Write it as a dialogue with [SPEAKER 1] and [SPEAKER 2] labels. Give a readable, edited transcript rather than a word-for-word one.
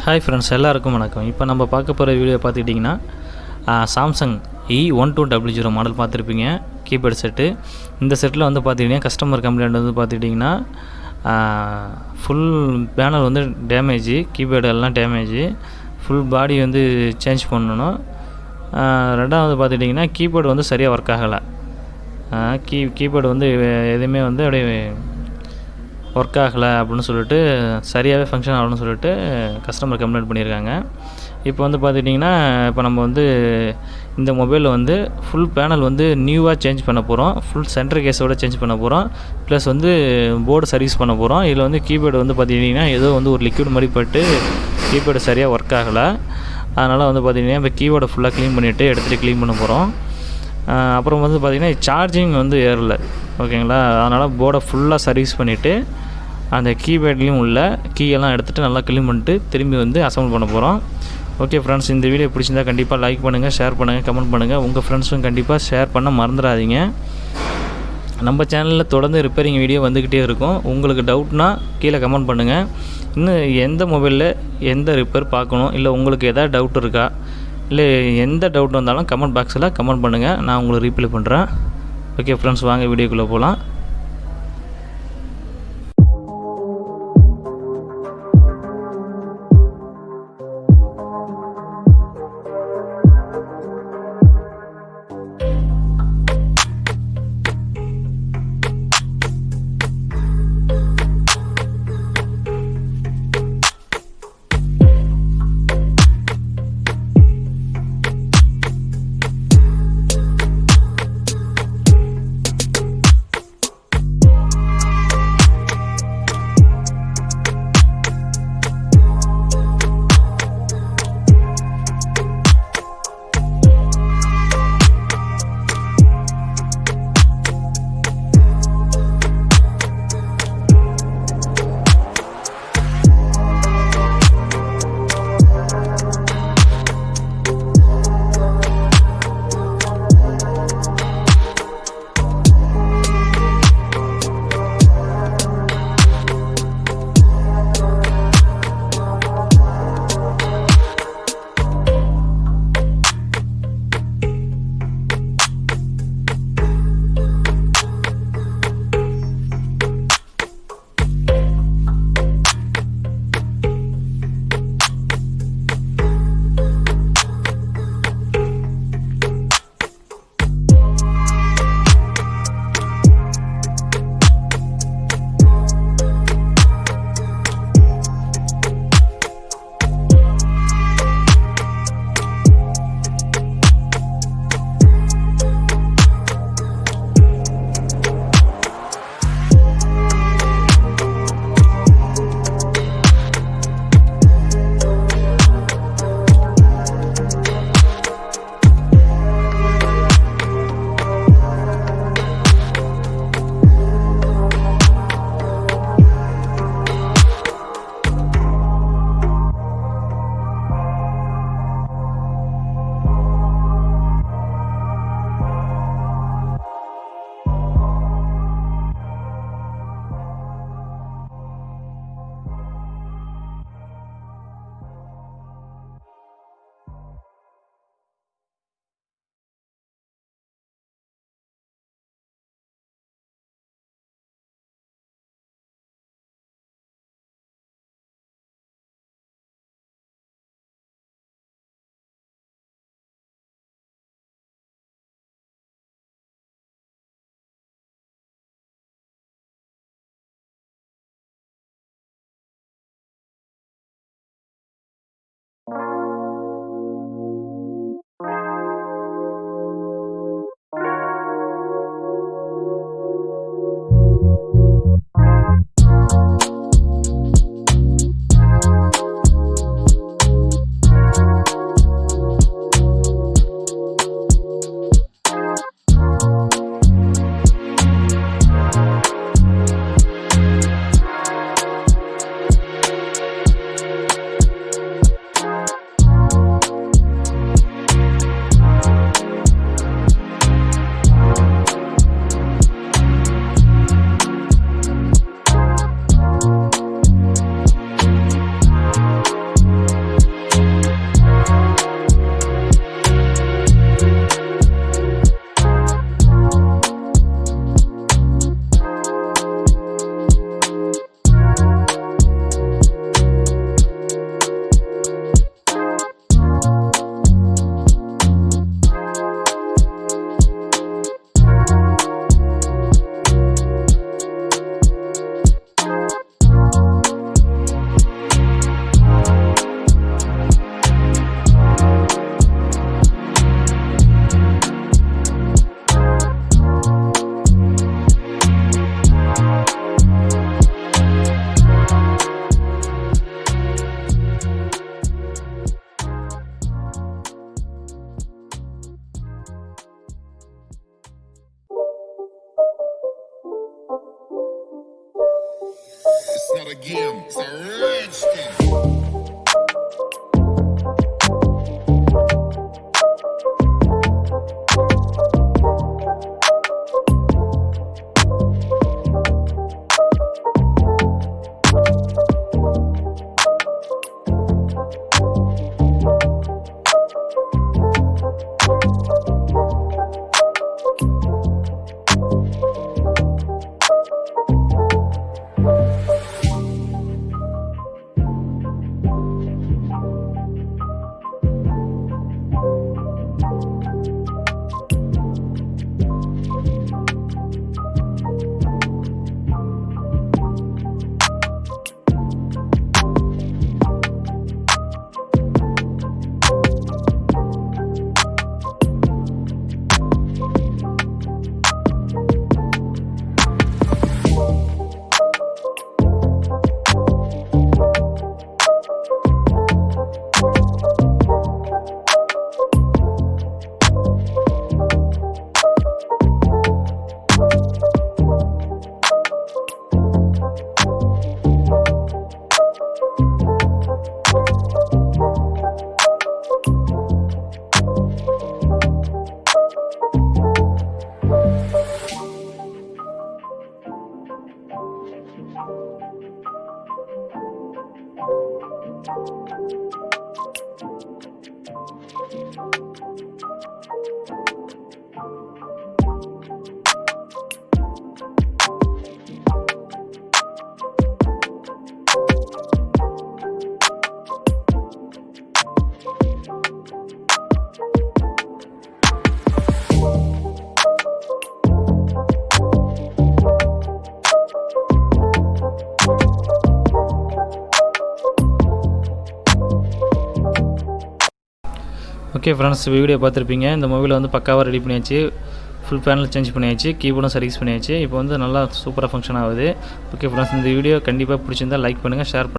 [SPEAKER 1] Hi friends, எல்லாருக்கும் வணக்கம். இப்போ நம்ம பார்க்க போகிற வீடியோ பார்த்துக்கிட்டிங்கன்னா சாம்சங் E1200 மாடல் பார்த்துருப்பீங்க. Keypad set. இந்த செட்டில் வந்து பார்த்துக்கிட்டிங்கன்னா கஸ்டமர் கம்ப்ளைண்ட் வந்து பார்த்துக்கிட்டிங்கன்னா ஃபுல் பேனல் வந்து டேமேஜு, கீபேடு எல்லாம் டேமேஜு, ஃபுல் பாடி வந்து சேஞ்ச் பண்ணணும். ரெண்டாவது பார்த்துக்கிட்டிங்கன்னா கீபேடு வந்து சரியாக ஒர்க் ஆகலை. கீபேடு வந்து எதுவுமே வந்து அப்படியே ஒர்க் ஆகலை அப்படின்னு சொல்லிட்டு, சரியாகவே ஃபங்க்ஷன் ஆகணும்னு சொல்லிட்டு கஸ்டமர் கம்ப்ளைண்ட் பண்ணியிருக்காங்க. இப்போ வந்து பார்த்துக்கிட்டிங்கன்னா இப்போ நம்ம வந்து இந்த மொபைலில் வந்து ஃபுல் பேனல் வந்து நியூவாக சேஞ்ச் பண்ண போகிறோம். ஃபுல் சென்டர் கேஸோடு சேஞ்ச் பண்ண போகிறோம். ப்ளஸ் வந்து போர்டு சர்வீஸ் பண்ண போகிறோம். இதில் வந்து கீபேடு வந்து பார்த்துக்கிட்டிங்கன்னா ஏதோ வந்து ஒரு லிக்விட் மாதிரி பட்டு கீபேடு சரியாக ஒர்க் ஆகலை. அதனால் வந்து பார்த்திங்கன்னா இப்போ கீபோர்டை ஃபுல்லாக க்ளீன் பண்ணிவிட்டு எடுத்துகிட்டு க்ளீன் பண்ண போகிறோம். அப்புறம் வந்து பார்த்திங்கன்னா சார்ஜிங் வந்து ஏறலை, ஓகேங்களா. அதனால் போர்டை ஃபுல்லாக சர்வீஸ் பண்ணிவிட்டு அந்த கீபேட்லேயும் உள்ள கீயெல்லாம் எடுத்துகிட்டு நல்லா க்ளீன் பண்ணிட்டு திரும்பி வந்து அசம்பிள் பண்ண போகிறோம். ஓகே ஃப்ரெண்ட்ஸ், இந்த வீடியோ பிடிச்சிருந்தால் கண்டிப்பாக லைக் பண்ணுங்கள், ஷேர் பண்ணுங்கள், கமெண்ட் பண்ணுங்கள். உங்கள் ஃப்ரெண்ட்ஸும் கண்டிப்பாக ஷேர் பண்ண மறந்துடாதீங்க. நம்ம சேனலில் தொடர்ந்து ரிப்பேரிங் வீடியோ வந்துக்கிட்டே இருக்கும். உங்களுக்கு டவுட்னா கீழே கமெண்ட் பண்ணுங்கள். இன்னும் எந்த மொபைலில் எந்த ரிப்பேர் பார்க்கணும், இல்லை உங்களுக்கு எதாவது டவுட் இருக்கா, இல்லை எந்த டவுட் வந்தாலும் கமெண்ட் பாக்ஸில் கமெண்ட் பண்ணுங்கள், நான் உங்களுக்கு ரீப்ளை பண்ணுறேன். ஓகே ஃப்ரெண்ட்ஸ், வாங்க வீடியோக்குள்ளே போகலாம்.
[SPEAKER 2] G.C.M Select.
[SPEAKER 1] Okay friends, video பார்த்துருப்பீங்க. இந்த மொபைலை வந்து பக்காவாக ரெடி பண்ணியாச்சு, ஃபுல் பேனல் சேஞ்ச் பண்ணியாச்சு, கீபோர்டும் சர்வீஸ் பண்ணியாச்சு. இப்போ வந்து நல்லா சூப்பராக ஃபங்க்ஷன் ஆகுது. ஓகே ஃப்ரெண்ட்ஸ், இந்த வீடியோ கண்டிப்பாக பிடிச்சிருந்தால் லைக் பண்ணுங்கள், ஷேர் பண்ணுங்கள்.